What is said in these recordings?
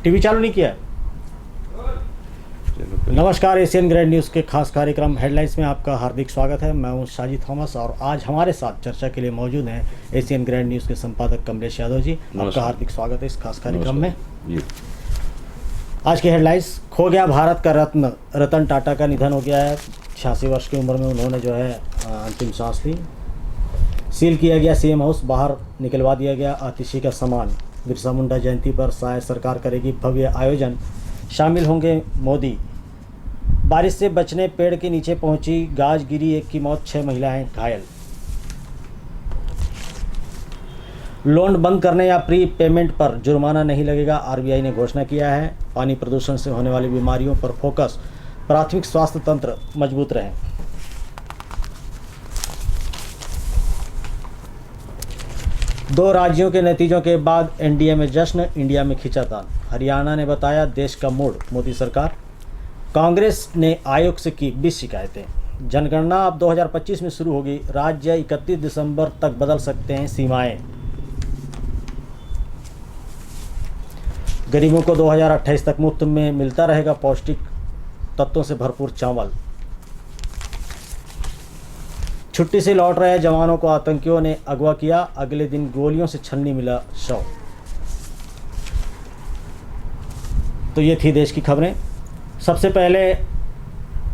TV चालू नहीं किया। नमस्कार, एशियन ग्रैंड न्यूज़ के खास कार्यक्रम हेडलाइंस में आपका हार्दिक स्वागत है। मैं हूं साजिद थॉमस और आज हमारे साथ चर्चा के लिए मौजूद हैं एशियन ग्रैंड न्यूज़ के संपादक कमलेश यादव जी। आपका हार्दिक स्वागत है इस खास कार्यक्रम में। आज की हेडलाइंस, खो गया भारत का रत्न, रतन टाटा का निधन हो गया है। 86 वर्ष की उम्र में उन्होंने जो है अंतिम सांस ली। सील किया गया सीएम हाउस, बाहर निकलवा दिया गया आतिशी का सामान। बिरसा मुंडा जयंती पर शायद सरकार करेगी भव्य आयोजन, शामिल होंगे मोदी। बारिश से बचने पेड़ के नीचे पहुंची गाज गिरी, एक की मौत, 6 महिलाएं घायल। लोन बंद करने या प्री पेमेंट पर जुर्माना नहीं लगेगा, आरबीआई ने घोषणा किया है। पानी प्रदूषण से होने वाली बीमारियों पर फोकस, प्राथमिक स्वास्थ्य तंत्र मजबूत रहे। दो राज्यों के नतीजों के बाद एनडीए में जश्न, इंडिया में खींचातान। हरियाणा ने बताया देश का मूड, मोदी सरकार। कांग्रेस ने आयोग से की 20 शिकायतें। जनगणना अब 2025 में शुरू होगी, राज्य 31 दिसंबर तक बदल सकते हैं सीमाएं। गरीबों को 2028 तक मुफ्त में मिलता रहेगा पौष्टिक तत्वों से भरपूर चावल। छुट्टी से लौट रहे जवानों को आतंकियों ने अगवा किया, अगले दिन गोलियों से छलनी मिला शव। तो ये थी देश की खबरें। सबसे पहले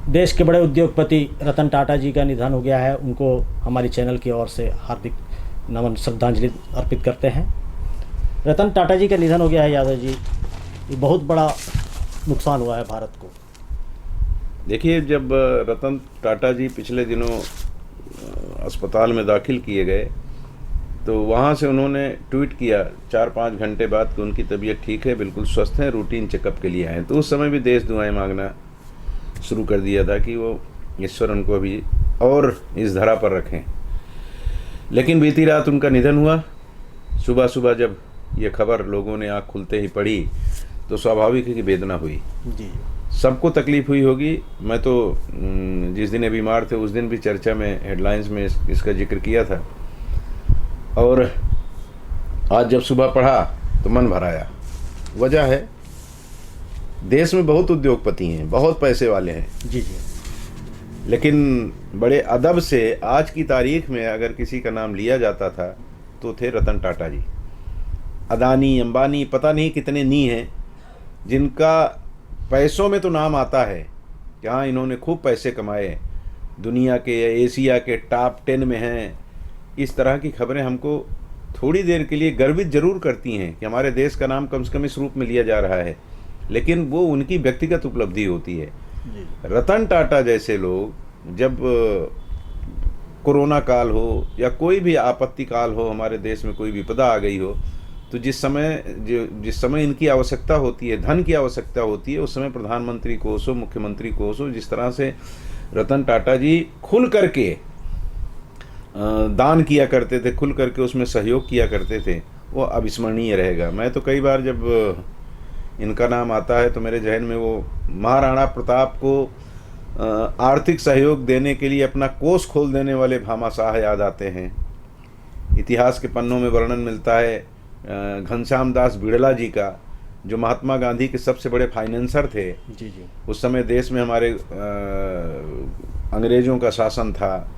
देश के बड़े उद्योगपति रतन टाटा जी का निधन हो गया है, उनको हमारी चैनल की ओर से हार्दिक नमन श्रद्धांजलि अर्पित करते हैं। रतन टाटा जी का निधन हो गया है यादव जी, ये बहुत बड़ा नुकसान हुआ है भारत को। देखिए, जब रतन टाटा जी पिछले दिनों अस्पताल में दाखिल किए गए तो वहाँ से उन्होंने ट्वीट किया 4-5 घंटे बाद कि उनकी तबीयत ठीक है, बिल्कुल स्वस्थ हैं, रूटीन चेकअप के लिए आए। तो उस समय भी देश दुआएं मांगना शुरू कर दिया था कि वो ईश्वर उनको अभी और इस धरा पर रखें। लेकिन बीती रात उनका निधन हुआ। सुबह सुबह जब ये खबर लोगों ने आँख खुलते ही पढ़ी तो स्वाभाविक है कि वेदना हुई जी। सबको तकलीफ हुई होगी। मैं तो जिस दिन ये बीमार थे उस दिन भी चर्चा में, हेडलाइंस में इसका जिक्र किया था, और आज जब सुबह पढ़ा तो मन भर आया। वजह है, देश में बहुत उद्योगपति हैं, बहुत पैसे वाले हैं जी जी, लेकिन बड़े अदब से आज की तारीख में अगर किसी का नाम लिया जाता था तो थे रतन टाटा जी। अदानी, अंबानी, पता नहीं कितने नी हैं जिनका पैसों में तो नाम आता है कि हाँ इन्होंने खूब पैसे कमाए, दुनिया के या एशिया के टॉप 10 में हैं। इस तरह की खबरें हमको थोड़ी देर के लिए गर्वित जरूर करती हैं कि हमारे देश का नाम कम से कम इस रूप में लिया जा रहा है, लेकिन वो उनकी व्यक्तिगत उपलब्धि होती है। रतन टाटा जैसे लोग जब कोरोना काल हो या कोई भी आपत्ति काल हो, हमारे देश में कोई विपदा आ गई हो, तो जिस समय इनकी आवश्यकता होती है, धन की आवश्यकता होती है, उस समय प्रधानमंत्री को हो, मुख्यमंत्री को हो, जिस तरह से रतन टाटा जी खुल करके दान किया करते थे, खुल करके उसमें सहयोग किया करते थे, वो अविस्मरणीय रहेगा। मैं तो कई बार जब इनका नाम आता है तो मेरे जहन में वो महाराणा प्रताप को आर्थिक सहयोग देने के लिए अपना कोष खोल देने वाले भामाशाह याद आते हैं। इतिहास के पन्नों में वर्णन मिलता है घनश्याम दास बिड़ला जी का, जो महात्मा गांधी के सबसे बड़े फाइनेंसर थे जी जी। उस समय देश में हमारे अंग्रेज़ों का शासन था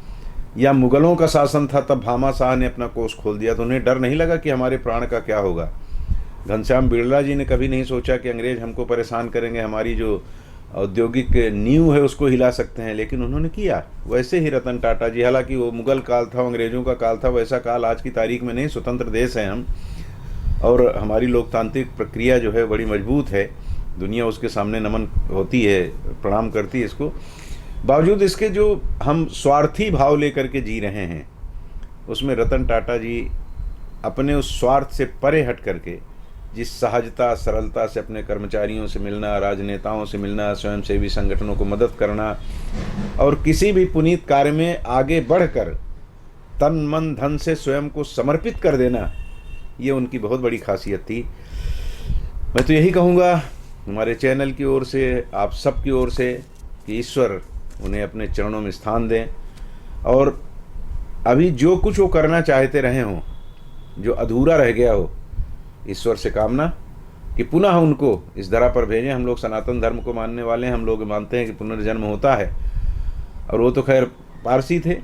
या मुग़लों का शासन था, तब भामाशाह ने अपना कोष खोल दिया तो उन्हें डर नहीं लगा कि हमारे प्राण का क्या होगा। घनश्याम बिड़ला जी ने कभी नहीं सोचा कि अंग्रेज़ हमको परेशान करेंगे, हमारी जो औद्योगिक नींव है उसको हिला सकते हैं, लेकिन उन्होंने किया। वैसे ही रतन टाटा जी, हालांकि वो मुग़ल काल था, अंग्रेज़ों का काल था, वैसा काल आज की तारीख में नहीं। स्वतंत्र देश हैं हम और हमारी लोकतांत्रिक प्रक्रिया जो है बड़ी मजबूत है, दुनिया उसके सामने नमन होती है, प्रणाम करती है इसको। बावजूद इसके जो हम स्वार्थी भाव लेकर के जी रहे हैं, उसमें रतन टाटा जी अपने उस स्वार्थ से परे हट करके जिस सहजता सरलता से अपने कर्मचारियों से मिलना, राजनेताओं से मिलना, स्वयंसेवी संगठनों को मदद करना और किसी भी पुनीत कार्य में आगे बढ़कर तन मन धन से स्वयं को समर्पित कर देना, ये उनकी बहुत बड़ी खासियत थी। मैं तो यही कहूँगा हमारे चैनल की ओर से, आप सब की ओर से, कि ईश्वर उन्हें अपने चरणों में स्थान दें और अभी जो कुछ वो करना चाहते रहे हों, जो अधूरा रह गया हो, ईश्वर से कामना कि पुनः उनको इस धरा पर भेजें। हम लोग सनातन धर्म को मानने वाले हैं, हम लोग मानते हैं कि पुनर्जन्म होता है। और वो तो खैर पारसी थे,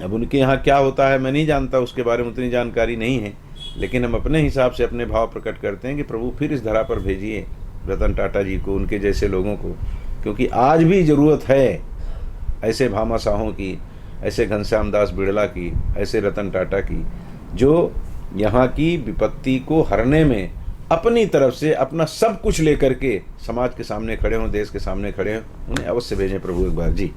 अब उनके यहाँ क्या होता है मैं नहीं जानता, उसके बारे में उतनी जानकारी नहीं है, लेकिन हम अपने हिसाब से अपने भाव प्रकट करते हैं कि प्रभु फिर इस धरा पर भेजिए रतन टाटा जी को, उनके जैसे लोगों को, क्योंकि आज भी ज़रूरत है ऐसे भामाशाहों की, ऐसे घनश्याम दास बिड़ला की, ऐसे रतन टाटा की, जो यहाँ की विपत्ति को हरने में अपनी तरफ से अपना सब कुछ लेकर के समाज के सामने खड़े हों, देश के सामने खड़े हों। उन्हें अवश्य भेजें प्रभु एक बार जी।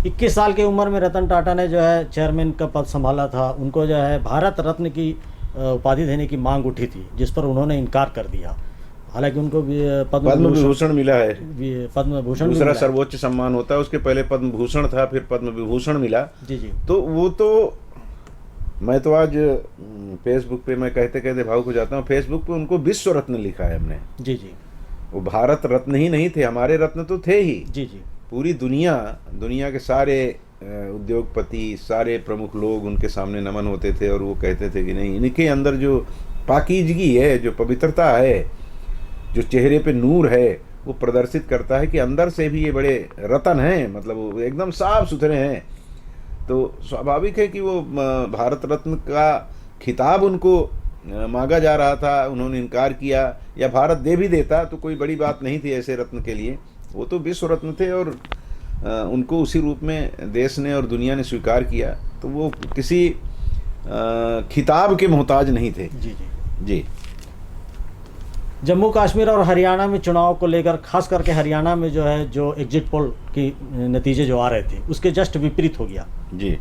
21 साल की उम्र में रतन टाटा ने जो है चेयरमैन का पद संभाला था। उनको जो है भारत रत्न की उपाधि देने की मांग उठी थी, जिस पर उन्होंने इनकार कर दिया। हालांकि उनको पद्म विभूषण मिला है, पद्म भूषण दूसरा सर्वोच्च सम्मान होता है, उसके पहले पद्म भूषण था, फिर पद्म विभूषण मिला। जी जी। तो वो तो मैं तो आज फेसबुक पे मैं कहते कहते भावुक हो जाता हूँ, फेसबुक पे उनको विश्व रत्न लिखा है हमने। जी जी। वो भारत रत्न ही नहीं थे, हमारे रत्न तो थे ही। जी जी। पूरी दुनिया के सारे उद्योगपति, सारे प्रमुख लोग उनके सामने नमन होते थे और वो कहते थे कि नहीं, इनके अंदर जो पाकीज़गी है, जो पवित्रता है, जो चेहरे पे नूर है, वो प्रदर्शित करता है कि अंदर से भी ये बड़े रतन हैं, मतलब वो एकदम साफ सुथरे हैं। तो स्वाभाविक है कि वो भारत रत्न का खिताब उनको मांगा जा रहा था, उन्होंने इनकार किया, या भारत दे भी देता तो कोई बड़ी बात नहीं थी ऐसे रत्न के लिए। वो तो विश्व रत्न थे और उनको उसी रूप में देश ने और दुनिया ने स्वीकार किया, तो वो किसी खिताब के मोहताज नहीं थे। जी जी जी। जम्मू कश्मीर और हरियाणा में चुनाव को लेकर, खास करके हरियाणा में जो है, जो एग्जिट पोल की नतीजे जो आ रहे थे, उसके जस्ट विपरीत हो गया। जी।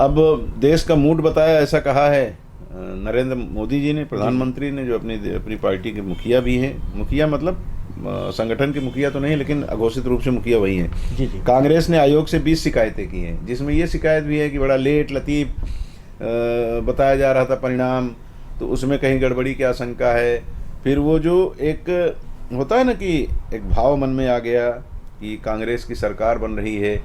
अब देश का मूड बताया, ऐसा कहा है नरेंद्र मोदी जी ने, प्रधानमंत्री ने, जो अपनी पार्टी के मुखिया भी हैं। मुखिया मतलब संगठन के मुखिया तो नहीं, लेकिन अघोषित रूप से मुखिया वही हैं। जी जी। कांग्रेस ने आयोग से 20 शिकायतें की हैं, जिसमें ये शिकायत भी है कि बड़ा लेट लतीफ़ बताया जा रहा था परिणाम, तो उसमें कहीं गड़बड़ी की आशंका है। फिर वो जो एक होता है ना कि एक भाव मन में आ गया कि कांग्रेस की सरकार बन रही है,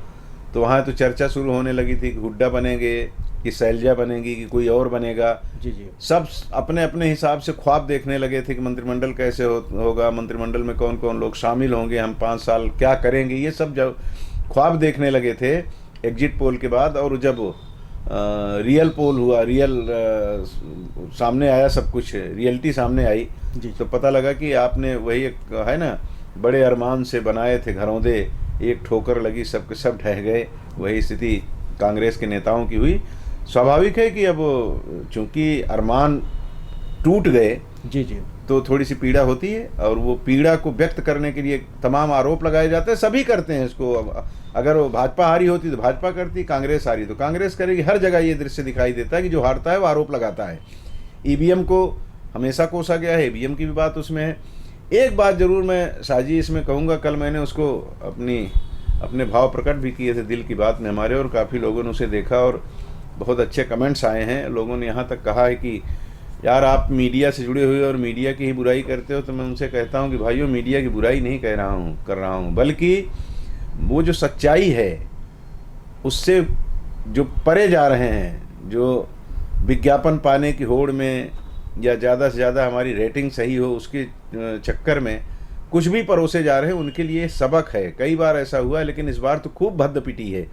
तो वहाँ तो चर्चा शुरू होने लगी थी कि हुड्डा बनेंगे, कि शैलजा बनेगी, कि कोई और बनेगा। जी जी। सब अपने अपने हिसाब से ख्वाब देखने लगे थे कि मंत्रिमंडल कैसे होगा, मंत्रिमंडल में कौन कौन लोग शामिल होंगे, हम 5 साल क्या करेंगे, ये सब जब ख्वाब देखने लगे थे एग्जिट पोल के बाद। और जब रियल पोल हुआ, सामने आया, सब कुछ रियलिटी सामने आई, तो पता लगा कि आपने वही एक है ना, बड़े अरमान से बनाए थे घरौंदे, एक ठोकर लगी, सब के सब ढह गए। वही स्थिति कांग्रेस के नेताओं की हुई। स्वाभाविक है कि अब चूंकि अरमान टूट गए, जी जी, तो थोड़ी सी पीड़ा होती है, और वो पीड़ा को व्यक्त करने के लिए तमाम आरोप लगाए जाते हैं। सभी करते हैं इसको। अगर वो भाजपा हारी होती तो भाजपा करती, कांग्रेस हारी तो कांग्रेस करेगी। हर जगह ये दृश्य दिखाई देता है कि जो हारता है वो आरोप लगाता है। ईवीएम को हमेशा कोसा गया है, ईवीएम की भी बात उसमें है। एक बात जरूर मैं साजी इसमें कहूँगा, कल मैंने उसको अपने भाव प्रकट भी किए थे दिल की बात में हमारे, और काफ़ी लोगों ने उसे देखा और बहुत अच्छे कमेंट्स आए हैं। लोगों ने यहाँ तक कहा है कि यार आप मीडिया से जुड़े हुए और मीडिया की ही बुराई करते हो। तो मैं उनसे कहता हूँ कि भाइयों, मीडिया की बुराई नहीं कर रहा हूँ, बल्कि वो जो सच्चाई है उससे जो परे जा रहे हैं, जो विज्ञापन पाने की होड़ में या ज़्यादा से ज़्यादा हमारी रेटिंग सही हो उसके चक्कर में कुछ भी परोसे जा रहे हैं, उनके लिए सबक है। कई बार ऐसा हुआ है, लेकिन इस बार तो खूब भद्द पिटी है।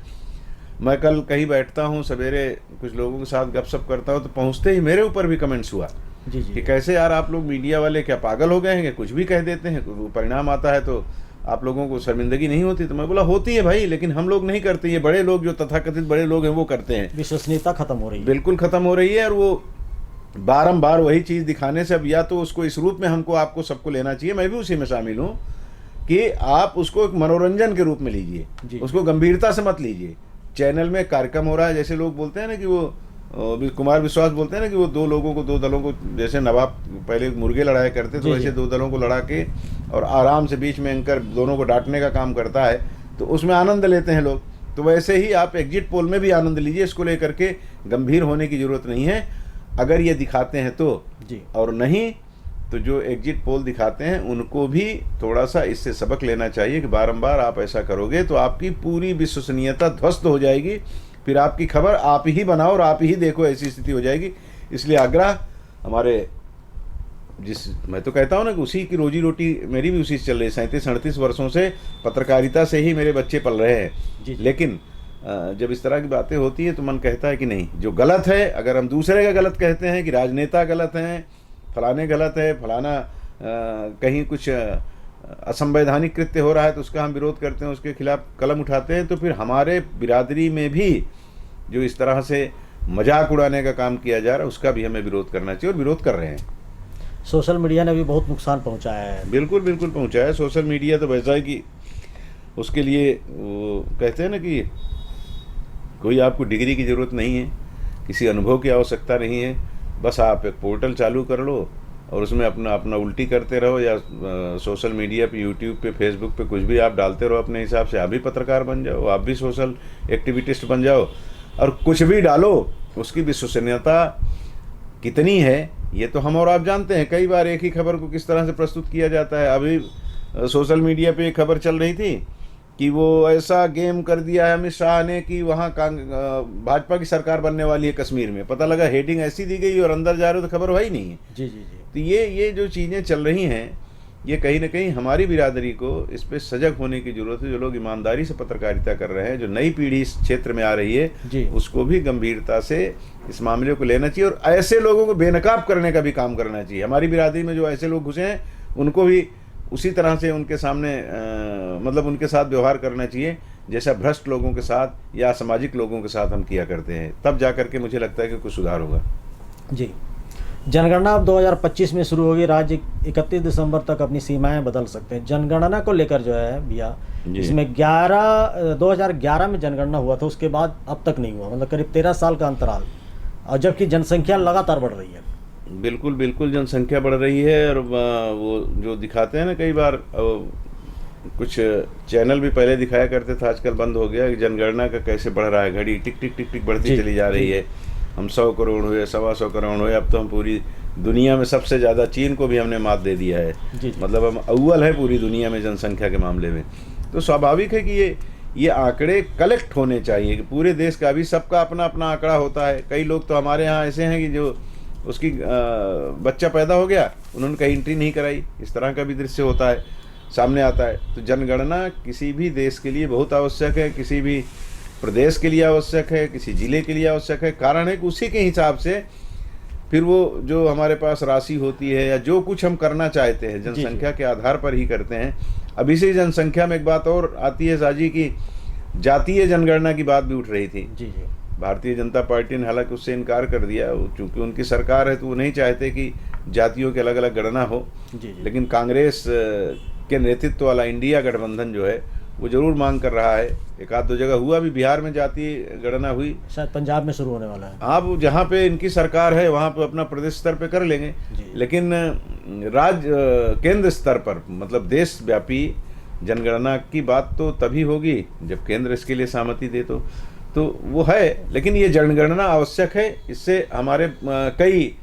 मैं कल कहीं बैठता हूँ, सवेरे कुछ लोगों के साथ गपशप करता हूँ, तो पहुँचते ही मेरे ऊपर भी कमेंट्स हुआ जी जी, कि कैसे यार आप लोग मीडिया वाले क्या पागल हो गए हैं, कुछ भी कह देते हैं, परिणाम आता है तो आप लोगों को शर्मिंदगी नहीं होती। तो मैं बोला होती है भाई, लेकिन हम लोग नहीं करते, ये बड़े लोग जो तथाकथित बड़े लोग हैं वो करते हैं। विश्वसनीयता खत्म हो रही है, बिल्कुल खत्म हो रही है। और वो बारंबार वही चीज़ दिखाने से अब या तो उसको इस रूप में आपको सबको लेना चाहिए, मैं भी उसी में शामिल हूँ, कि आप उसको एक मनोरंजन के रूप में लीजिए, उसको गंभीरता से मत लीजिए। चैनल में कार्यक्रम हो रहा है, जैसे लोग बोलते हैं ना कि वो कुमार विश्वास बोलते हैं ना कि वो दो दलों को जैसे नवाब पहले मुर्गे लड़ाया करते, तो वैसे 2 दलों को लड़ा के और आराम से बीच में एंकर दोनों को डांटने का काम करता है, तो उसमें आनंद लेते हैं लोग। तो वैसे ही आप एग्जिट पोल में भी आनंद लीजिए, इसको लेकर के गंभीर होने की ज़रूरत नहीं है। अगर ये दिखाते हैं तो जी, और नहीं तो जो एग्जिट पोल दिखाते हैं उनको भी थोड़ा सा इससे सबक लेना चाहिए कि बारंबार आप ऐसा करोगे तो आपकी पूरी विश्वसनीयता ध्वस्त हो जाएगी, फिर आपकी खबर आप ही बनाओ और आप ही देखो, ऐसी स्थिति हो जाएगी। इसलिए आग्रह हमारे मैं तो कहता हूँ ना कि उसी की रोजी रोटी मेरी भी उसी से चल रही है। 37-38 वर्षों से पत्रकारिता से ही मेरे बच्चे पल रहे हैं। जी। लेकिन जब इस तरह की बातें होती हैं तो मन कहता है कि नहीं, जो गलत है, अगर हम दूसरे का गलत कहते हैं कि राजनेता गलत हैं, फलाने गलत है, फलाना कहीं कुछ असंवैधानिक कृत्य हो रहा है तो उसका हम विरोध करते हैं, उसके खिलाफ कलम उठाते हैं, तो फिर हमारे बिरादरी में भी जो इस तरह से मजाक उड़ाने का काम किया जा रहा है उसका भी हमें विरोध करना चाहिए, और विरोध कर रहे हैं। सोशल मीडिया ने भी बहुत नुकसान पहुंचाया है। बिल्कुल बिल्कुल पहुंचाया है। सोशल मीडिया तो वैसा है कि उसके लिए वो कहते हैं ना कि कोई आपको डिग्री की ज़रूरत नहीं है, किसी अनुभव की आवश्यकता नहीं है, बस आप एक पोर्टल चालू कर लो और उसमें अपना उल्टी करते रहो, या सोशल मीडिया पे, यूट्यूब पे, फेसबुक पे कुछ भी आप डालते रहो अपने हिसाब से। आप भी पत्रकार बन जाओ, आप भी सोशल एक्टिविटिस्ट बन जाओ, और कुछ भी डालो, उसकी विश्वसनीयता कितनी है ये तो हम और आप जानते हैं। कई बार एक ही खबर को किस तरह से प्रस्तुत किया जाता है। अभी सोशल मीडिया पे एक खबर चल रही थी कि वो ऐसा गेम कर दिया है अमित शाह ने कि वहाँ भाजपा की सरकार बनने वाली है कश्मीर में। पता लगा हेडिंग ऐसी दी गई और अंदर जा रहे हो तो खबर वही नहीं है। जी जी जी। तो ये जो चीज़ें चल रही हैं, ये कहीं ना कहीं हमारी बिरादरी को इस पे सजग होने की ज़रूरत है। जो लोग ईमानदारी से पत्रकारिता कर रहे हैं, जो नई पीढ़ी इस क्षेत्र में आ रही है, उसको भी गंभीरता से इस मामले को लेना चाहिए और ऐसे लोगों को बेनकाब करने का भी काम करना चाहिए। हमारी बिरादरी में जो ऐसे लोग घुसे हैं उनको भी उसी तरह से उनके सामने मतलब उनके साथ व्यवहार करना चाहिए जैसा भ्रष्ट लोगों के साथ या असामाजिक लोगों के साथ हम किया करते हैं। तब जा करके मुझे लगता है कि कुछ सुधार होगा। जी। जनगणना अब 2025 में शुरू होगी। राज्य 31 दिसंबर तक अपनी सीमाएं बदल सकते हैं। जनगणना को लेकर जो है भैया, इसमें 2011 में जनगणना हुआ था, उसके बाद अब तक नहीं हुआ, मतलब करीब 13 साल का अंतराल, और जबकि जनसंख्या लगातार बढ़ रही है। बिल्कुल बिल्कुल जनसंख्या बढ़ रही है। और वो जो दिखाते हैं ना, कई बार कुछ चैनल भी पहले दिखाया करते थे, आजकल बंद हो गया, कि जनगणना का कैसे बढ़ रहा है, घड़ी टिक टिक टिक टिक बढ़ती चली जा रही है। हम 100 करोड़ हुए, 125 करोड़ हुए, अब तो हम पूरी दुनिया में सबसे ज़्यादा चीन को भी हमने मात दे दिया है। मतलब हम अव्वल है पूरी दुनिया में जनसंख्या के मामले में। तो स्वाभाविक है कि ये आंकड़े कलेक्ट होने चाहिए कि पूरे देश का, भी सबका अपना अपना आंकड़ा होता है। कई लोग तो हमारे यहाँ ऐसे हैं कि जो उसकी बच्चा पैदा हो गया, उन्होंने कहीं एंट्री नहीं कराई, इस तरह का भी दृश्य होता है, सामने आता है। तो जनगणना किसी भी देश के लिए बहुत आवश्यक है, किसी भी प्रदेश के लिए आवश्यक है, किसी जिले के लिए आवश्यक है। कारण है कि उसी के हिसाब से फिर वो जो हमारे पास राशि होती है या जो कुछ हम करना चाहते हैं जनसंख्या के आधार पर ही करते हैं। अब इसी जनसंख्या में एक बात और आती है साजी की जातीय जनगणना की बात भी उठ रही थी। जी जी। भारतीय जनता पार्टी ने हालांकि उससे इनकार कर दिया, चूँकि उनकी सरकार है तो वो नहीं चाहते कि जातियों की अलग अलग गणना हो। लेकिन कांग्रेस के नेतृत्व वाला इंडिया गठबंधन जो है वो जरूर मांग कर रहा है। एक आध दो जगह हुआ भी, बिहार में जातीय गणना हुई, शायद पंजाब में शुरू होने वाला है। आप जहाँ पे इनकी सरकार है वहाँ पे अपना प्रदेश स्तर पे कर लेंगे, लेकिन केंद्र स्तर पर, मतलब देशव्यापी जनगणना की बात तो तभी होगी जब केंद्र इसके लिए सहमति दे। तो वो है, लेकिन ये जनगणना आवश्यक है। इससे हमारे कई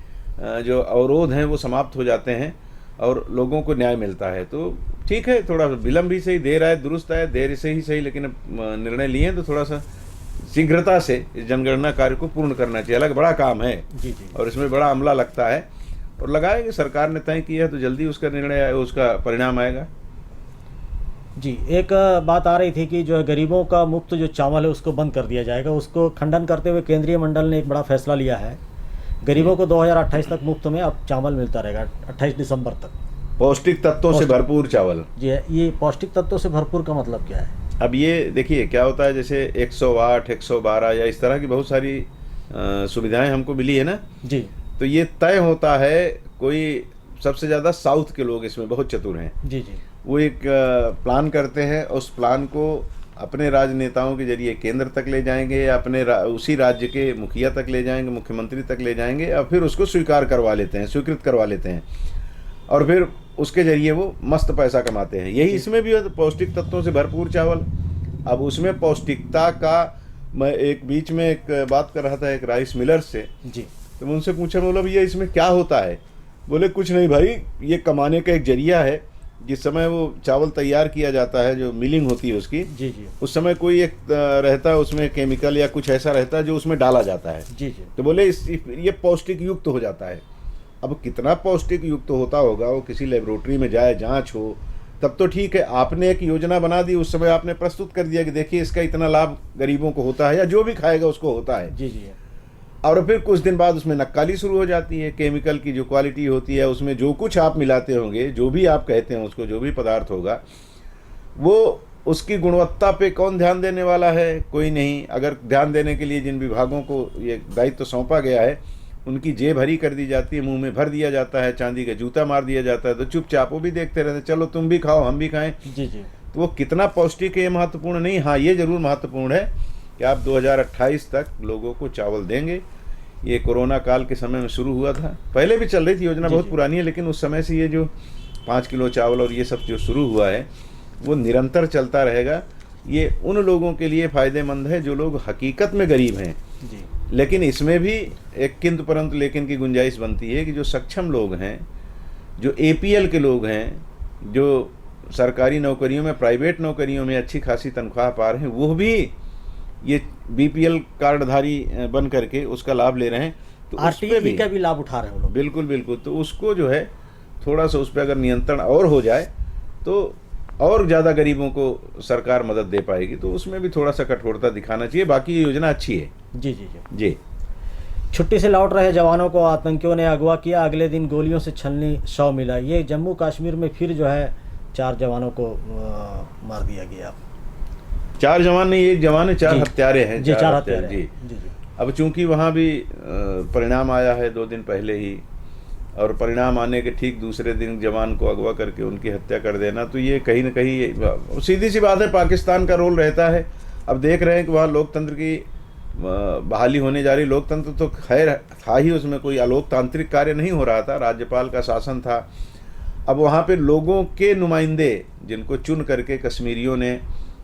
जो अवरोध हैं वो समाप्त हो जाते हैं और लोगों को न्याय मिलता है। तो ठीक है, थोड़ा विलम्ब भी सही, देर आए दुरुस्त आए, देर से ही सही, लेकिन निर्णय लिए तो थोड़ा सा शीघ्रता से इस जनगणना कार्य को पूर्ण करना चाहिए। अलग बड़ा काम है और इसमें बड़ा अमला लगता है, और लगाएंगे, सरकार ने तय किया है तो जल्दी उसका निर्णय, उसका परिणाम आएगा। जी। एक बात आ रही थी कि जो है गरीबों का मुफ्त जो चावल है उसको बंद कर दिया जाएगा। उसको खंडन करते हुए केंद्रीय मंडल ने एक बड़ा फैसला लिया है। गरीबों को 2028 तक मुफ्त में अब चावल मिलता रहेगा, 28 दिसंबर तक। पौष्टिक तत्वों से भरपूर चावल। जी। ये पौष्टिक तत्वों से भरपूर का मतलब क्या है? अब ये देखिए क्या होता है, जैसे 108, 112 या इस तरह की बहुत सारी सुविधाएं हमको मिली है ना जी। तो ये तय होता है, कोई सबसे ज़्यादा साउथ के लोग इसमें बहुत चतुर हैं। जी जी। वो एक प्लान करते हैं, उस प्लान को अपने राजनेताओं के जरिए केंद्र तक ले जाएंगे, अपने उसी राज्य के मुखिया तक ले जाएंगे, मुख्यमंत्री तक ले जाएंगे, और फिर उसको स्वीकृत करवा लेते हैं और फिर उसके जरिए वो मस्त पैसा कमाते हैं। यही इसमें भी है, पौष्टिक तत्वों से भरपूर चावल। अब उसमें पौष्टिकता का, मैं एक बीच में एक बात कर रहा था एक राइस मिलर से जी, तो मैं उनसे पूछा, बोला भैया इसमें क्या होता है? बोले कुछ नहीं भाई, ये कमाने का एक जरिया है। जिस समय वो चावल तैयार किया जाता है, जो मिलिंग होती है उसकी, जी जी, उस समय कोई एक रहता है उसमें केमिकल या कुछ ऐसा रहता है जो उसमें डाला जाता है। जी जी। तो बोले ये पौष्टिक युक्त हो जाता है। अब कितना पौष्टिक युक्त होता होगा, वो किसी लेबोरेटरी में जाए, जांच हो, तब तो ठीक है। आपने एक योजना बना दी, उस समय आपने प्रस्तुत कर दिया कि देखिए इसका इतना लाभ गरीबों को होता है या जो भी खाएगा उसको होता है। जी जी। और फिर कुछ दिन बाद उसमें नक्काली शुरू हो जाती है। केमिकल की जो क्वालिटी होती है, उसमें जो कुछ आप मिलाते होंगे, जो भी आप कहते हैं उसको, जो भी पदार्थ होगा, वो उसकी गुणवत्ता पे कौन ध्यान देने वाला है? कोई नहीं। अगर ध्यान देने के लिए जिन विभागों को ये दायित्व सौंपा गया है, उनकी जेब हरी कर दी जाती है, मुंह में भर दिया जाता है, चांदी का जूता मार दिया जाता है, तो चुपचाप वो भी देखते रहते, चलो तुम भी खाओ हम भी खाएं। जी जी। तो वो कितना पौष्टिक है ये महत्वपूर्ण नहीं। हाँ, ये जरूर महत्वपूर्ण है कि आप 2028 तक लोगों को चावल देंगे। ये कोरोना काल के समय में शुरू हुआ था, पहले भी चल रही थी योजना, बहुत पुरानी है, लेकिन उस समय से ये जो 5 किलो चावल और ये सब जो शुरू हुआ है वो निरंतर चलता रहेगा। ये उन लोगों के लिए फ़ायदेमंद है जो लोग हकीकत में गरीब हैं जी। लेकिन इसमें भी एक किंतु परंतु लेकिन की गुंजाइश बनती है कि जो सक्षम लोग हैं, जो एपीएल के लोग हैं, जो सरकारी नौकरियों में, प्राइवेट नौकरियों में अच्छी खासी तनख्वाह पा रहे हैं, वो भी ये बीपीएल कार्डधारी बन करके उसका लाभ ले रहे हैं। तो आरटीई का भी लाभ उठा रहे हैं वो लोग। बिल्कुल बिल्कुल। तो उसको जो है थोड़ा सा उस पर अगर नियंत्रण और हो जाए तो और ज़्यादा गरीबों को सरकार मदद दे पाएगी। तो उसमें भी थोड़ा सा कठोरता दिखाना चाहिए। बाकी ये योजना अच्छी है। जी जी जी जी। छुट्टी से लौट रहे जवानों को आतंकियों ने अगवा किया, अगले दिन गोलियों से छलनी शव मिला। ये जम्मू कश्मीर में फिर जो है 4 जवानों को मार दिया गया। 4 जवान नहीं, 1 जवान है, 4 हत्यारे हैं। जी, 4 हत्यारे जी जी जी। अब चूंकि वहाँ भी परिणाम आया है 2 दिन पहले ही, और परिणाम आने के ठीक दूसरे दिन जवान को अगवा करके उनकी हत्या कर देना, तो ये कहीं ना कहीं सीधी सी बात है, पाकिस्तान का रोल रहता है। अब देख रहे हैं कि वहाँ लोकतंत्र की बहाली होने जा रही। लोकतंत्र तो खैर था ही, उसमें कोई अलोकतांत्रिक कार्य नहीं हो रहा था, राज्यपाल का शासन था। अब वहाँ पे लोगों के नुमाइंदे जिनको चुन करके कश्मीरियों ने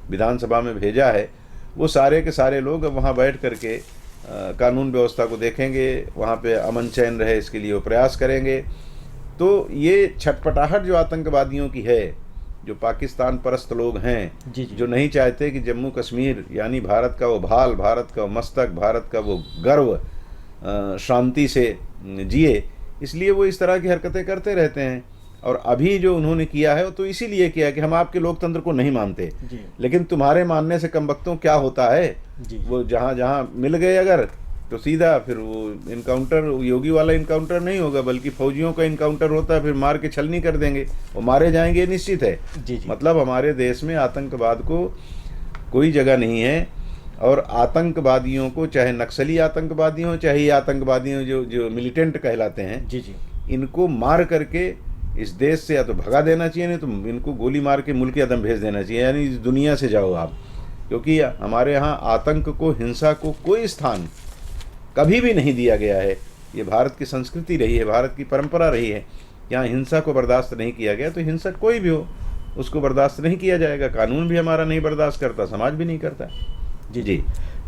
विधानसभा में भेजा है, वो सारे के सारे लोग अब वहाँ बैठ करके कानून व्यवस्था को देखेंगे, वहाँ पे अमन चैन रहे इसके लिए वो प्रयास करेंगे। तो ये छटपटाहट जो आतंकवादियों की है, जो पाकिस्तान परस्त लोग हैं, जी जी। जो नहीं चाहते कि जम्मू कश्मीर यानी भारत का वो भाल, भारत का मस्तक, भारत का वो गर्व शांति से जिए, इसलिए वो इस तरह की हरकतें करते रहते हैं। और अभी जो उन्होंने किया है वो तो इसीलिए किया कि हम आपके लोकतंत्र को नहीं मानते, जी। लेकिन तुम्हारे मानने से कमबख्तों क्या होता है, जी। वो जहाँ जहाँ मिल गए अगर, तो सीधा फिर वो इनकाउंटर, योगी वाला इनकाउंटर नहीं होगा, बल्कि फौजियों का इनकाउंटर होता है, फिर मार के छलनी कर देंगे, वो मारे जाएंगे निश्चित है। जी जी। मतलब हमारे देश में आतंकवाद को कोई जगह नहीं है। और आतंकवादियों को, चाहे नक्सली आतंकवादी हों, चाहे ये आतंकवादी हों जो जो मिलिटेंट कहलाते हैं, जी जी। इनको मार करके इस देश से या तो भगा देना चाहिए, नहीं तो इनको गोली मार के मुल्क अदम भेज देना चाहिए, यानी इस दुनिया से जाओ आप। क्योंकि हमारे यहाँ आतंक को, हिंसा को कोई स्थान कभी भी नहीं दिया गया है। ये भारत की संस्कृति रही है, भारत की परंपरा रही है। यहाँ हिंसा को बर्दाश्त नहीं किया गया, तो हिंसक कोई भी हो उसको बर्दाश्त नहीं किया जाएगा। कानून भी हमारा नहीं बर्दाश्त करता, समाज भी नहीं करता। जी जी।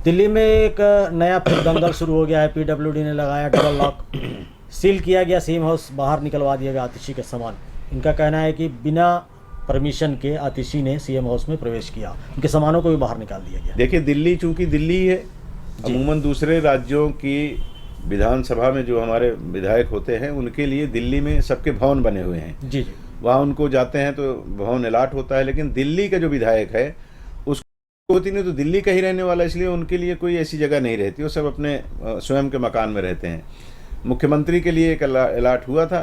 दिल्ली में एक नया फिर दंगल शुरू हो गया है। पीडब्ल्यूडी ने लगाया डबल लॉक, सील किया गया सीएम हाउस, बाहर निकलवा दिया गया आतिशी का सामान। इनका कहना है कि बिना परमिशन के आतिशी ने सीएम हाउस में प्रवेश किया, उनके सामानों को भी बाहर निकाल दिया गया। देखिए, दिल्ली चूंकि दिल्ली है, अमूमन दूसरे राज्यों की विधानसभा में जो हमारे विधायक होते हैं, उनके लिए दिल्ली में सबके भवन बने हुए हैं। जी जी। वहाँ उनको जाते हैं तो भवन अलाट होता है। लेकिन दिल्ली का जो विधायक है उसको होती नहीं, तो दिल्ली का ही रहने वाला, इसलिए उनके लिए कोई ऐसी जगह नहीं रहती, वो सब अपने स्वयं के मकान में रहते हैं। मुख्यमंत्री के लिए एक अलाट हुआ था।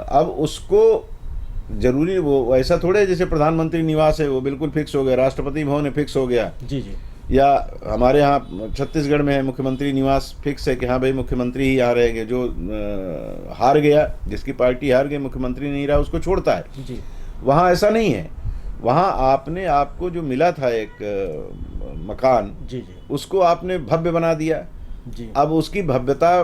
अब उसको जरूरी, वो वैसा थोड़े है जैसे प्रधानमंत्री निवास है वो बिल्कुल फिक्स हो गया, राष्ट्रपति भवन है फिक्स हो गया, जी जी। या हमारे यहाँ छत्तीसगढ़ में है मुख्यमंत्री निवास फिक्स है कि हाँ भाई मुख्यमंत्री ही यहाँ रहेंगे। जो हार गया, जिसकी पार्टी हार गई, मुख्यमंत्री नहीं रहा, उसको छोड़ता है। जी। वहाँ ऐसा नहीं है। वहाँ आपने, आपको जो मिला था एक मकान, जी जी। उसको आपने भव्य बना दिया। जी। अब उसकी भव्यता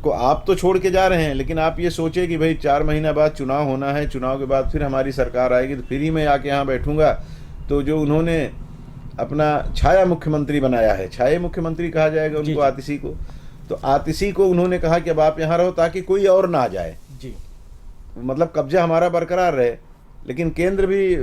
को आप तो छोड़ के जा रहे हैं, लेकिन आप ये सोचे कि भाई 4 महीना बाद चुनाव होना है, चुनाव के बाद फिर हमारी सरकार आएगी तो फिर ही मैं आके यहाँ बैठूंगा। तो जो उन्होंने अपना छाया मुख्यमंत्री बनाया है, छाया मुख्यमंत्री कहा जाएगा उनको, आतिशी को, तो आतिशी को उन्होंने कहा कि अब आप यहाँ रहो ताकि कोई और ना आ जाए। जी। मतलब कब्जा हमारा बरकरार रहे। लेकिन केंद्र भी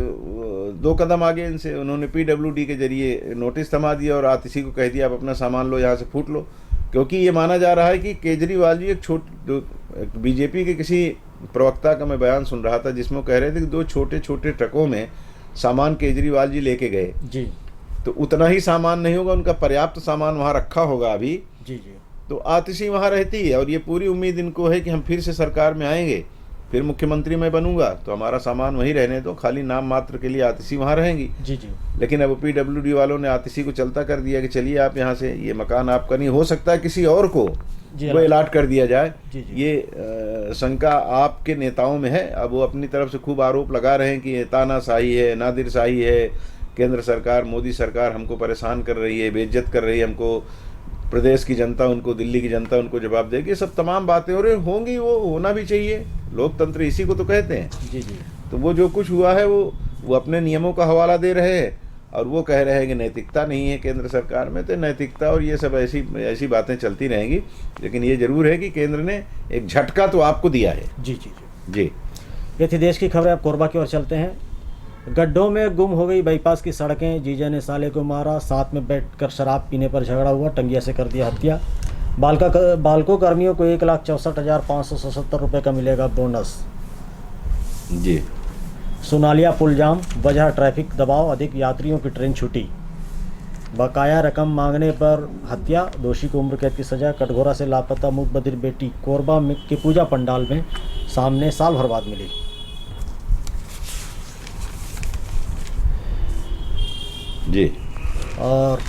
2 कदम आगे इनसे, उन्होंने पीडब्ल्यूडी के जरिए नोटिस थमा दिया और आतिशी को कह दिया आप अपना सामान लो, यहाँ से फूट लो। क्योंकि ये माना जा रहा है कि केजरीवाल जी एक बीजेपी के किसी प्रवक्ता का मैं बयान सुन रहा था जिसमें वो कह रहे थे कि 2 छोटे छोटे ट्रकों में सामान केजरीवाल जी लेके गए जी। तो उतना ही सामान नहीं होगा, उनका पर्याप्त सामान वहाँ रखा होगा अभी। जी जी। तो आतिशी वहाँ रहती है और ये पूरी उम्मीद इनको है कि हम फिर से सरकार में आएंगे, फिर मुख्यमंत्री मैं बनूंगा तो हमारा सामान वहीं रहने दो, खाली नाम मात्र के लिए आतिशी वहाँ रहेंगी। जी जी। लेकिन अब PWD वालों ने आतिशी को चलता कर दिया कि चलिए आप यहाँ से, ये मकान आपका नहीं, हो सकता है किसी और को वो अलाट कर दिया जाए। जी जी। ये शंका आपके नेताओं में है। अब वो अपनी तरफ से खूब आरोप लगा रहे हैं कि ये तानाशाही है, नादिरशाही है, केंद्र सरकार, मोदी सरकार हमको परेशान कर रही है, बेइज्जत कर रही है हमको, प्रदेश की जनता उनको, दिल्ली की जनता उनको जवाब देगी। ये सब तमाम बातें हो रही होंगी, वो होना भी चाहिए, लोकतंत्र इसी को तो कहते हैं। जी जी। तो वो जो कुछ हुआ है वो अपने नियमों का हवाला दे रहे हैं और वो कह रहे हैं कि नैतिकता नहीं है केंद्र सरकार में। तो नैतिकता और ये सब ऐसी बातें चलती रहेंगी, लेकिन ये जरूर है कि केंद्र ने एक झटका तो आपको दिया है। जी जी जी जी। ये थी देश की खबरें। अब कोरबा की ओर चलते हैं। गड्ढों में गुम हो गई बाईपास की सड़कें, जीजा ने साले को मारा, साथ में बैठकर शराब पीने पर झगड़ा हुआ, टंगिया से कर दिया हत्या। बालको कर्मियों को 1,64,577 रुपये का मिलेगा बोनस। जी। सुनालिया पुल जाम, वजह ट्रैफिक दबाव, अधिक यात्रियों की ट्रेन छूटी। बकाया रकम मांगने पर हत्या, दोषी को उम्र कैद की सजा। कटघोरा से लापता मूक बधिर बेटी कोरबा के पूजा पंडाल में सामने साल भर बाद मिली। जी। और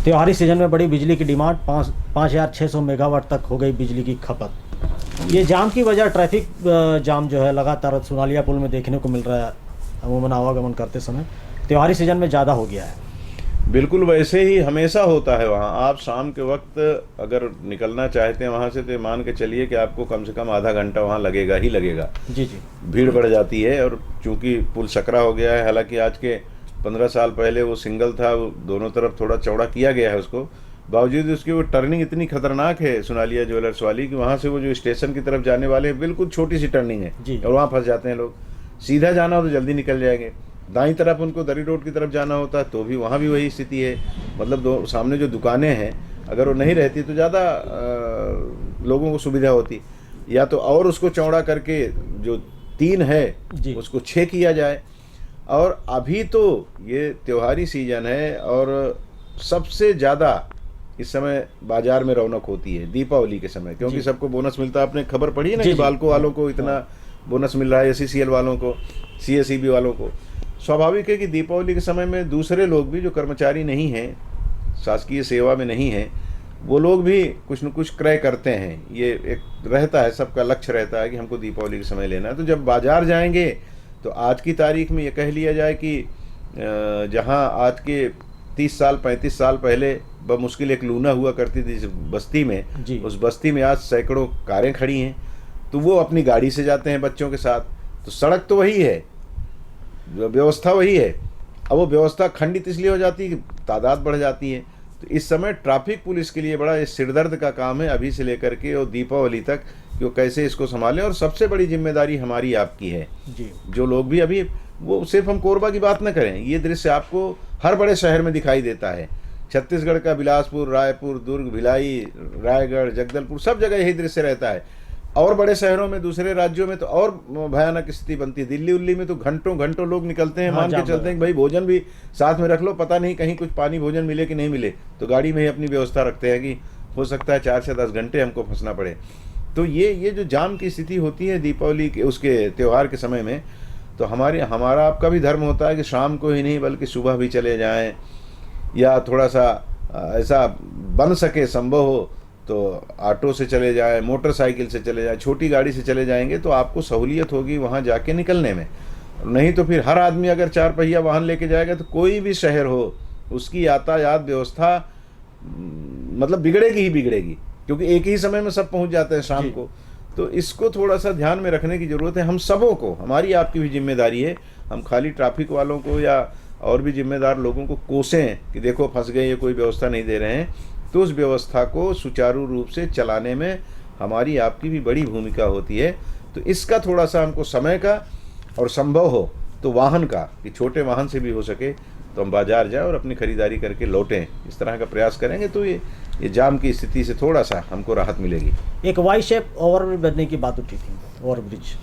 त्योहारी सीजन में बड़ी बिजली की डिमांड, 5,600 मेगावाट तक हो गई बिजली की खपत। ये जाम की वजह ट्रैफिक जाम जो है लगातार सुनालिया पुल में देखने को मिल रहा है। अमूमन आवागमन करते समय त्योहारी सीजन में ज़्यादा हो गया है। बिल्कुल वैसे ही हमेशा होता है वहाँ। आप शाम के वक्त अगर निकलना चाहते हैं वहाँ से तो मान के चलिए कि आपको कम से कम आधा घंटा वहाँ लगेगा ही लगेगा। जी जी। भीड़ बढ़ जाती है और चूंकि पुल सकरा हो गया है, हालांकि आज के 15 साल पहले वो सिंगल था, वो दोनों तरफ थोड़ा चौड़ा किया गया है उसको, बावजूद उसकी वो टर्निंग इतनी खतरनाक है सुनालिया ज्वेलर्स वाली कि वहाँ से वो जो स्टेशन की तरफ जाने वाले हैं बिल्कुल छोटी सी टर्निंग है और वहाँ फंस जाते हैं लोग। सीधा जाना हो तो जल्दी निकल जाएंगे, दाईं तरफ उनको दरी रोड की तरफ जाना होता है तो भी वहाँ भी वही स्थिति है। मतलब सामने जो दुकानें हैं अगर वो नहीं रहती तो ज़्यादा लोगों को सुविधा होती, या तो और उसको चौड़ा करके जो 3 है उसको 6 किया जाए। और अभी तो ये त्योहारी सीजन है और सबसे ज़्यादा इस समय बाजार में रौनक होती है दीपावली के समय, क्योंकि सबको बोनस मिलता है। आपने खबर पढ़ी है ना कि बालको वालों को इतना बोनस मिल रहा है, SCCL वालों को, CSEB वालों को। स्वाभाविक है कि दीपावली के समय में दूसरे लोग भी जो कर्मचारी नहीं हैं, शासकीय सेवा में नहीं हैं, वो लोग भी कुछ न कुछ क्रय करते हैं। ये एक रहता है, सबका लक्ष्य रहता है कि हमको दीपावली के समय लेना है। तो जब बाजार जाएंगे तो आज की तारीख में ये कह लिया जाए कि जहां आज के 30 साल 35 साल पहले बमुश्किल एक लूना हुआ करती थी बस्ती में, उस बस्ती में आज सैकड़ों कारें खड़ी हैं। तो वो अपनी गाड़ी से जाते हैं बच्चों के साथ। तो सड़क तो वही है, व्यवस्था वही है। अब वो व्यवस्था खंडित इसलिए हो जाती है कि तादाद बढ़ जाती है। तो इस समय ट्रैफिक पुलिस के लिए बड़ा सिरदर्द का काम है अभी से लेकर के और दीपावली तक कि वो कैसे इसको संभालें। और सबसे बड़ी जिम्मेदारी हमारी आपकी है जी। जो लोग भी अभी, वो सिर्फ हम कोरबा की बात न करें, ये दृश्य आपको हर बड़े शहर में दिखाई देता है। छत्तीसगढ़ का बिलासपुर, रायपुर, दुर्ग, भिलाई, रायगढ़, जगदलपुर, सब जगह यही दृश्य रहता है। और बड़े शहरों में, दूसरे राज्यों में तो और भयानक स्थिति बनती है। दिल्ली उल्ली में तो घंटों घंटों लोग निकलते हैं, मान के चलते हैं कि भाई भोजन भी साथ में रख लो, पता नहीं कहीं कुछ पानी भोजन मिले कि नहीं मिले, तो गाड़ी में ही अपनी व्यवस्था रखते हैं कि हो सकता है 4 से 10 घंटे हमको फंसना पड़े। तो ये जो जाम की स्थिति होती है दीपावली के उसके त्यौहार के समय में, तो हमारा आपका भी धर्म होता है कि शाम को ही नहीं बल्कि सुबह भी चले जाएं, या थोड़ा सा ऐसा बन सके संभव हो तो ऑटो से चले जाएं, मोटरसाइकिल से चले जाएं, छोटी गाड़ी से चले जाएंगे तो आपको सहूलियत होगी वहाँ जाके निकलने में। नहीं तो फिर हर आदमी अगर 4 पहिया वाहन लेके जाएगा तो कोई भी शहर हो उसकी यातायात व्यवस्था मतलब बिगड़ेगी ही बिगड़ेगी, क्योंकि एक ही समय में सब पहुँच जाते हैं शाम को। तो इसको थोड़ा सा ध्यान में रखने की ज़रूरत है हम सबों को। हमारी आपकी भी जिम्मेदारी है, हम खाली ट्रैफिक वालों को या और भी जिम्मेदार लोगों को कोसें कि देखो फंस गए, ये कोई व्यवस्था नहीं दे रहे हैं। तो उस व्यवस्था को सुचारू रूप से चलाने में हमारी आपकी भी बड़ी भूमिका होती है। तो इसका थोड़ा सा हमको समय का और संभव हो तो वाहन का, कि छोटे वाहन से भी हो सके तो हम बाजार जाएं और अपनी खरीदारी करके लौटें, इस तरह का प्रयास करेंगे तो ये ये जाम की स्थिति से थोड़ा सा हमको राहत मिलेगी। एक वाई शेप ओवरब्रिज बनने की बात उठी थी, ओवरब्रिज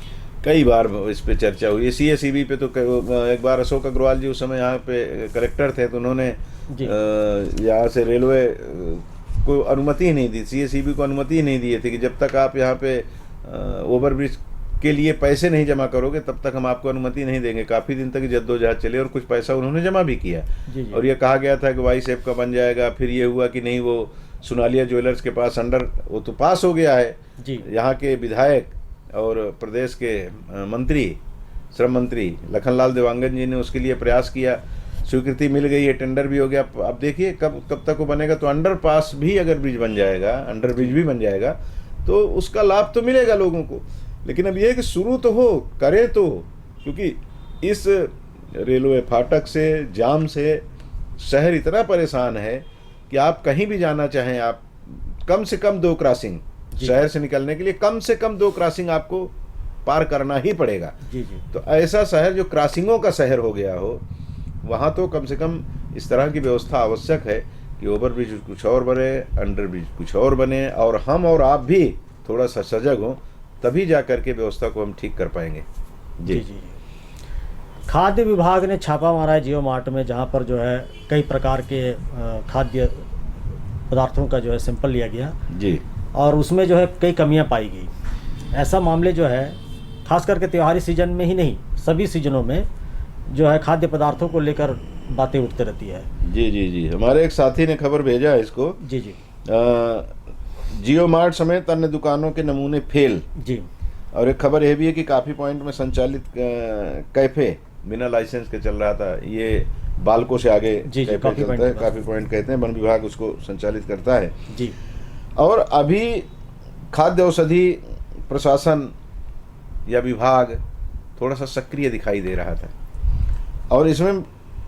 कई बार इस पे चर्चा हुई। सीएसईबी पे तो एक बार अशोक अग्रवाल जी उस समय यहाँ पे कलेक्टर थे, तो उन्होंने यहाँ से रेलवे को अनुमति ही नहीं दी, सीएसईबी को अनुमति ही नहीं दी थी कि जब तक आप यहाँ पे ओवरब्रिज के लिए पैसे नहीं जमा करोगे तब तक हम आपको अनुमति नहीं देंगे। काफ़ी दिन तक जद्दोजहद चले और कुछ पैसा उन्होंने जमा भी किया। और ये कहा गया था कि वाई शेप का बन जाएगा, फिर ये हुआ कि नहीं, वो सोनालिया ज्वेलर्स के पास अंडर वो तो पास हो गया है। यहाँ के विधायक और प्रदेश के मंत्री, श्रम मंत्री लखनलाल देवांगन जी ने उसके लिए प्रयास किया, स्वीकृति मिल गई है, टेंडर भी हो गया। अब देखिए कब तक वो बनेगा। तो अंडर पास भी अगर ब्रिज बन जाएगा, अंडर ब्रिज भी बन जाएगा तो उसका लाभ तो मिलेगा लोगों को। लेकिन अब ये कि शुरू तो हो, करें तो, क्योंकि इस रेलवे फाटक से, जाम से शहर इतना परेशान है कि आप कहीं भी जाना चाहें, आप कम से कम 2 क्रॉसिंग शहर से निकलने के लिए कम से कम 2 क्रॉसिंग आपको पार करना ही पड़ेगा। तो ऐसा शहर जो क्रॉसिंगों का शहर हो गया हो, वहाँ तो कम से कम इस तरह की व्यवस्था आवश्यक है कि ओवर ब्रिज कुछ और बने, अंडर ब्रिज कुछ और बने, और हम और आप भी थोड़ा सा सजग हों, तभी जा कर के व्यवस्था को हम ठीक कर पाएंगे। जी। खाद्य विभाग ने छापा मारा है जियो मार्ट में, जहाँ पर जो है कई प्रकार के खाद्य पदार्थों का जो है सैंपल लिया गया जी, और उसमें जो है कई कमियां पाई गई। ऐसा मामले जो है खास करके त्योहारी सीजन में ही नहीं, सभी सीजनों में जो है खाद्य पदार्थों को लेकर बातें उठते रहती है। जी जी जी, हमारे एक साथी ने खबर भेजा है इसको। जी जी। जियो मार्ट समेत अन्य दुकानों के नमूने फेल। जी। और एक खबर यह भी है कि काफ़ी पॉइंट में संचालित कैफे बिना लाइसेंस के चल रहा था। ये बालकों से आगे कैफे चलता है, काफ़ी पॉइंट कहते हैं, वन विभाग उसको संचालित करता है। जी। और अभी खाद्य औषधि प्रशासन या विभाग थोड़ा सा सक्रिय दिखाई दे रहा था, और इसमें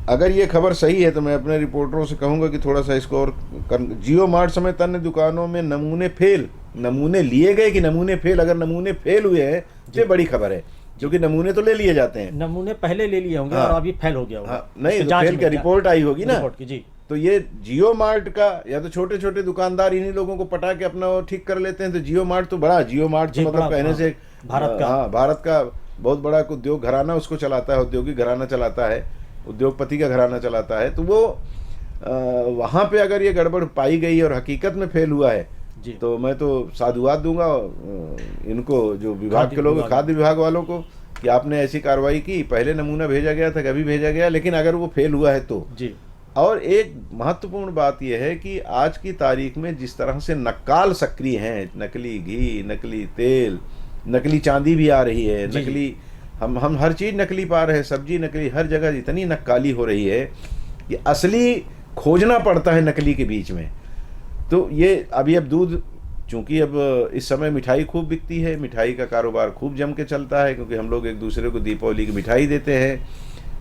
अगर ये खबर सही है तो मैं अपने रिपोर्टरों से कहूँगा कि थोड़ा सा इसको और जियो मार्ट समेत अन्य दुकानों में नमूने फेल, नमूने लिए गए कि नमूने फेल। अगर नमूने फेल हुए हैं तो बड़ी खबर है, क्योंकि नमूने तो ले लिए जाते हैं, नमूने पहले ले लिए होंगे। हाँ, और अभी फेल हो गया होगा। हाँ, नहीं तो फेल की रिपोर्ट आई होगी ना। जी। तो ये जियो मार्ट का, या तो छोटे छोटे दुकानदार इन्हीं लोगों को पटा के अपना ठीक कर लेते हैं। तो जियो मार्ट तो बड़ा, जियो मार्ट तो मतलब कहने से भारत का बहुत बड़ा उद्योग घराना उसको चलाता है, औद्योगिक घराना चलाता है, उद्योगपति का घराना चलाता है। तो वो वहाँ पे अगर ये गड़बड़ पाई गई और हकीकत में फेल हुआ है तो मैं तो साधुवाद दूंगा इनको, जो विभाग के लोग, खाद्य विभाग वालों को, कि आपने ऐसी कार्रवाई की। पहले नमूना भेजा गया था, कभी भेजा गया, लेकिन अगर वो फेल हुआ है तो जी। और एक महत्वपूर्ण बात यह है कि आज की तारीख में जिस तरह से नक्काल सक्रिय हैं, नकली घी, नकली तेल, नकली चांदी भी आ रही है, नकली हम हर चीज़ नकली पा रहे हैं, सब्जी नकली, हर जगह इतनी नक्काली हो रही है कि असली खोजना पड़ता है नकली के बीच में। तो ये अब दूध, चूँकि अब इस समय मिठाई खूब बिकती है, मिठाई का कारोबार खूब जम के चलता है, क्योंकि हम लोग एक दूसरे को दीपावली की मिठाई देते हैं,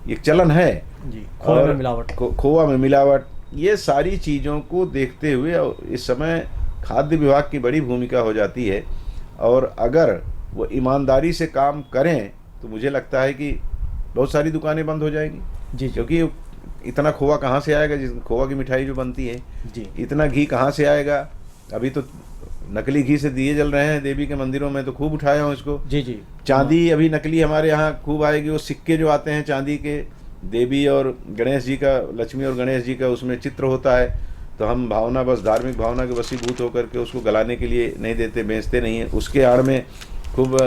ये चलन है जी। खोआ में मिलावट, खोआ में मिलावट, ये सारी चीज़ों को देखते हुए इस समय खाद्य विभाग की बड़ी भूमिका हो जाती है। और अगर वो ईमानदारी से काम करें तो मुझे लगता है कि बहुत सारी दुकानें बंद हो जाएंगी जी। क्योंकि इतना खोआ कहाँ से आएगा, जिस खोआ की मिठाई जो बनती है जी, इतना घी कहाँ से आएगा। अभी तो नकली घी से दिए जल रहे हैं देवी के मंदिरों में, तो खूब उठाया हूँ इसको जी जी। चांदी अभी नकली हमारे यहाँ खूब आएगी, वो सिक्के जो आते हैं चांदी के, देवी और गणेश जी का, लक्ष्मी और गणेश जी का उसमें चित्र होता है, तो हम भावना, बस धार्मिक भावना के वशीभूत होकर के उसको गलाने के लिए नहीं देते, बेचते नहीं हैं। उसके आड़ में खूब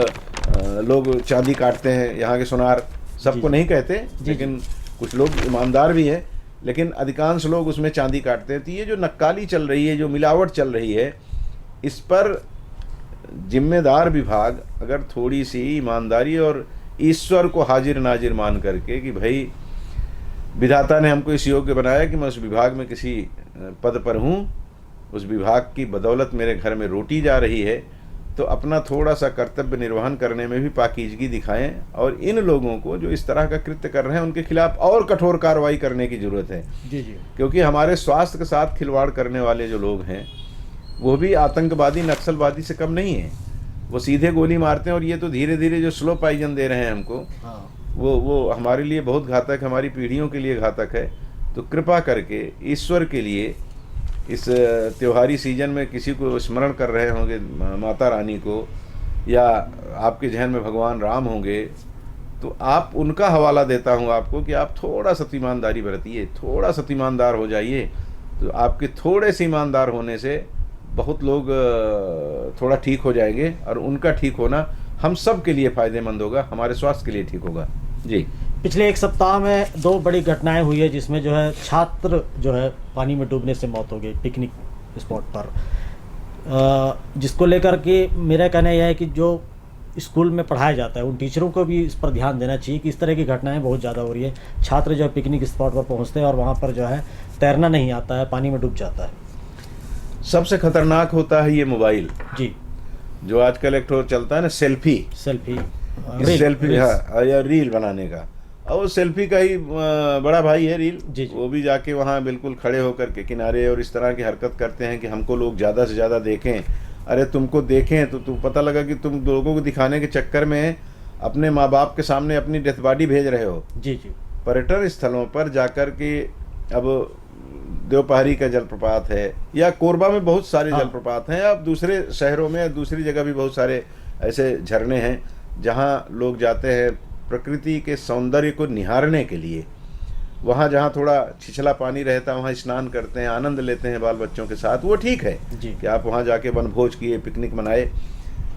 लोग चांदी काटते हैं। यहाँ के सुनार, सबको नहीं कहते, लेकिन कुछ लोग ईमानदार भी हैं, लेकिन अधिकांश लोग उसमें चांदी काटते हैं। तो ये जो नक्काली चल रही है, जो मिलावट चल रही है, इस पर जिम्मेदार विभाग अगर थोड़ी सी ईमानदारी और ईश्वर को हाजिर नाजिर मान करके कि भाई विधाता ने हमको इस योग्य बनाया कि मैं उस विभाग में किसी पद पर हूँ, उस विभाग की बदौलत मेरे घर में रोटी जा रही है, तो अपना थोड़ा सा कर्तव्य निर्वहन करने में भी पाकीजगी दिखाएं। और इन लोगों को जो इस तरह का कृत्य कर रहे हैं उनके खिलाफ और कठोर कार्रवाई करने की ज़रूरत है जी जी। क्योंकि हमारे स्वास्थ्य के साथ खिलवाड़ करने वाले जो लोग हैं वो भी आतंकवादी, नक्सलवादी से कम नहीं है। वो सीधे गोली मारते हैं, और ये तो धीरे धीरे जो स्लो पॉइजन दे रहे हैं हमको, वो हमारे लिए बहुत घातक, हमारी पीढ़ियों के लिए घातक है। तो कृपा करके ईश्वर के लिए इस त्योहारी सीजन में किसी को स्मरण कर रहे होंगे माता रानी को, या आपके जहन में भगवान राम होंगे, तो आप उनका हवाला देता हूँ आपको कि आप थोड़ा सा ईमानदारी बरतिए, थोड़ा सा ईमानदार हो जाइए। तो आपके थोड़े से ईमानदार होने से बहुत लोग थोड़ा ठीक हो जाएंगे, और उनका ठीक होना हम सब के लिए फ़ायदेमंद होगा, हमारे स्वास्थ्य के लिए ठीक होगा। जी, पिछले एक सप्ताह में 2 बड़ी घटनाएं हुई है, जिसमें जो है छात्र जो है पानी में डूबने से मौत हो गई पिकनिक स्पॉट पर, जिसको लेकर के मेरा कहना यह है कि जो स्कूल में पढ़ाया जाता है उन टीचरों को भी इस पर ध्यान देना चाहिए कि इस तरह की घटनाएं बहुत ज़्यादा हो रही है। छात्र जो है पिकनिक स्पॉट पर पहुंचते हैं और वहां पर जो है तैरना नहीं आता है, पानी में डूब जाता है। सबसे खतरनाक होता है ये मोबाइल जी, जो आजकल एक ठो चलता है ना, सेल्फी, हाँ, या रील बनाने का। और सेल्फी का ही बड़ा भाई है रील। जी। वो भी जाके वहाँ बिल्कुल खड़े होकर के किनारे और इस तरह की हरकत करते हैं कि हमको लोग ज़्यादा से ज़्यादा देखें। अरे तुमको देखें तो तुम पता लगा कि तुम लोगों को दिखाने के चक्कर में अपने माँ बाप के सामने अपनी डेथ बॉडी भेज रहे हो। जी जी। पर्यटन स्थलों पर जाकर के, अब देवपहाड़ी का जलप्रपात है, या कोरबा में बहुत सारे जलप्रपात हैं, अब दूसरे शहरों में दूसरी जगह भी बहुत सारे ऐसे झरने हैं जहाँ लोग जाते हैं प्रकृति के सौंदर्य को निहारने के लिए। वहाँ जहाँ थोड़ा छिछला पानी रहता है वहाँ स्नान करते हैं, आनंद लेते हैं बाल बच्चों के साथ, वो ठीक है कि आप वहाँ जाके वनभोज किए, पिकनिक मनाए।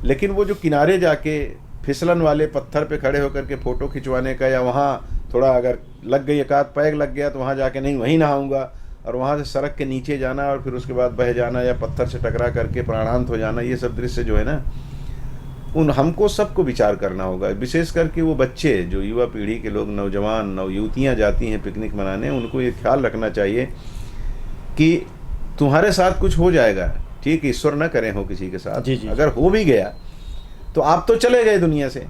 लेकिन वो जो किनारे जाके फिसलन वाले पत्थर पे खड़े होकर के फ़ोटो खिंचवाने का, या वहाँ थोड़ा अगर लग गई, एक आध पैग लग गया तो वहाँ जाके नहीं वहीं नहाऊंगा, और वहाँ से सड़क के नीचे जाना और फिर उसके बाद बह जाना या पत्थर से टकरा करके प्राणांत हो जाना, ये सब दृश्य जो है ना, उन हमको सबको विचार करना होगा। विशेष करके वो बच्चे जो युवा पीढ़ी के लोग, नौजवान नवयुवतियाँ जाती हैं पिकनिक मनाने, उनको ये ख्याल रखना चाहिए कि तुम्हारे साथ कुछ हो जाएगा, ठीक, ईश्वर न करे हो किसी के साथ। जी जी। अगर हो भी गया तो आप तो चले गए दुनिया से,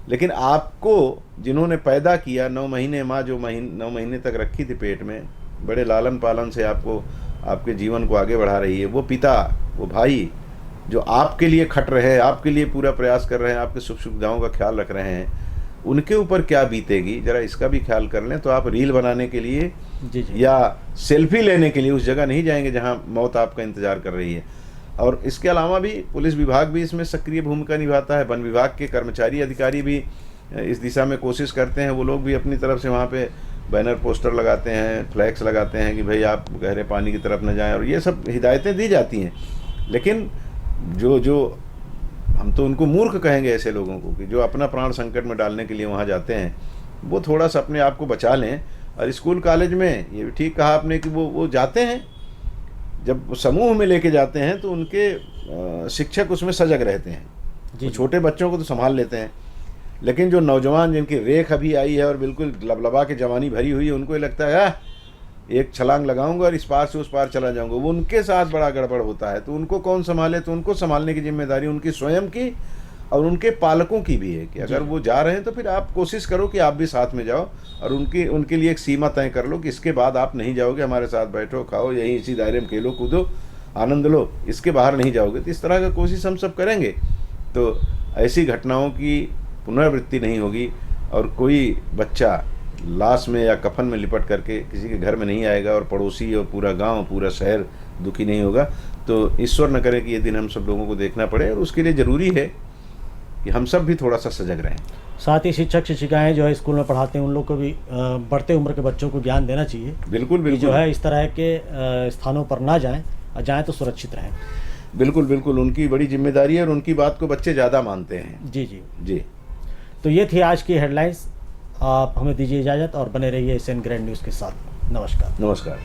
लेकिन आपको जिन्होंने पैदा किया, 9 महीने माँ जो 9 महीने तक रखी थी पेट में, बड़े लालन पालन से आपको, आपके जीवन को आगे बढ़ा रही है, वो पिता, वो भाई जो आपके लिए खट रहे हैं, आपके लिए पूरा प्रयास कर रहे हैं, आपके सुख सुविधाओं का ख्याल रख रहे हैं, उनके ऊपर क्या बीतेगी, जरा इसका भी ख्याल कर लें। तो आप रील बनाने के लिए जी जी। या सेल्फी लेने के लिए उस जगह नहीं जाएंगे जहां मौत आपका इंतजार कर रही है। और इसके अलावा भी पुलिस विभाग भी इसमें सक्रिय भूमिका निभाता है, वन विभाग के कर्मचारी अधिकारी भी इस दिशा में कोशिश करते हैं। वो लोग भी अपनी तरफ से वहाँ पे बैनर पोस्टर लगाते हैं, फ्लैक्स लगाते हैं कि भाई आप गहरे पानी की तरफ न जाएं, और ये सब हिदायतें दी जाती हैं। लेकिन जो हम तो उनको मूर्ख कहेंगे ऐसे लोगों को कि जो अपना प्राण संकट में डालने के लिए वहाँ जाते हैं, वो थोड़ा सा अपने आप को बचा लें। और स्कूल कॉलेज में ये भी ठीक कहा आपने कि वो जाते हैं, जब समूह में लेके जाते हैं तो उनके शिक्षक उसमें सजग रहते हैं, तो छोटे बच्चों को तो संभाल लेते हैं। लेकिन जो नौजवान जिनकी रेख अभी आई है और बिल्कुल लबलबा के जवानी भरी हुई है, उनको ये लगता है एक छलांग लगाऊंगा और इस पार से उस पार चला जाऊंगा, वो उनके साथ बड़ा गड़बड़ होता है। तो उनको कौन संभाले? तो उनको संभालने की जिम्मेदारी उनकी स्वयं की और उनके पालकों की भी है कि अगर वो जा रहे हैं तो फिर आप कोशिश करो कि आप भी साथ में जाओ, और उनके लिए एक सीमा तय कर लो कि इसके बाद आप नहीं जाओगे, हमारे साथ बैठो, खाओ, यहीं इसी दायरे में खेलो, कूदो, आनंद लो, इसके बाहर नहीं जाओगे। तो इस तरह का कोशिश हम सब करेंगे तो ऐसी घटनाओं की पुनरावृत्ति नहीं होगी, और कोई बच्चा लाश में या कफन में लिपट करके किसी के घर में नहीं आएगा, और पड़ोसी और पूरा गांव, पूरा शहर दुखी नहीं होगा। तो ईश्वर न करे कि ये दिन हम सब लोगों को देखना पड़े, और उसके लिए ज़रूरी है कि हम सब भी थोड़ा सा सजग रहें। साथ ही शिक्षक शिक्षिकाएं जो है स्कूल में पढ़ाते हैं, उन लोग को भी बढ़ते उम्र के बच्चों को ज्ञान देना चाहिए। बिल्कुल बिल्कुल, जो है इस तरह के स्थानों पर ना जाएं, और जाएं तो सुरक्षित रहें। बिल्कुल बिल्कुल, उनकी बड़ी जिम्मेदारी है, और उनकी बात को बच्चे ज़्यादा मानते हैं। जी जी जी। तो ये थी आज की हेडलाइंस। आप हमें दीजिए इजाज़त और बने रहिए एशियन ग्रैंड न्यूज़ के साथ। नमस्कार। नमस्कार।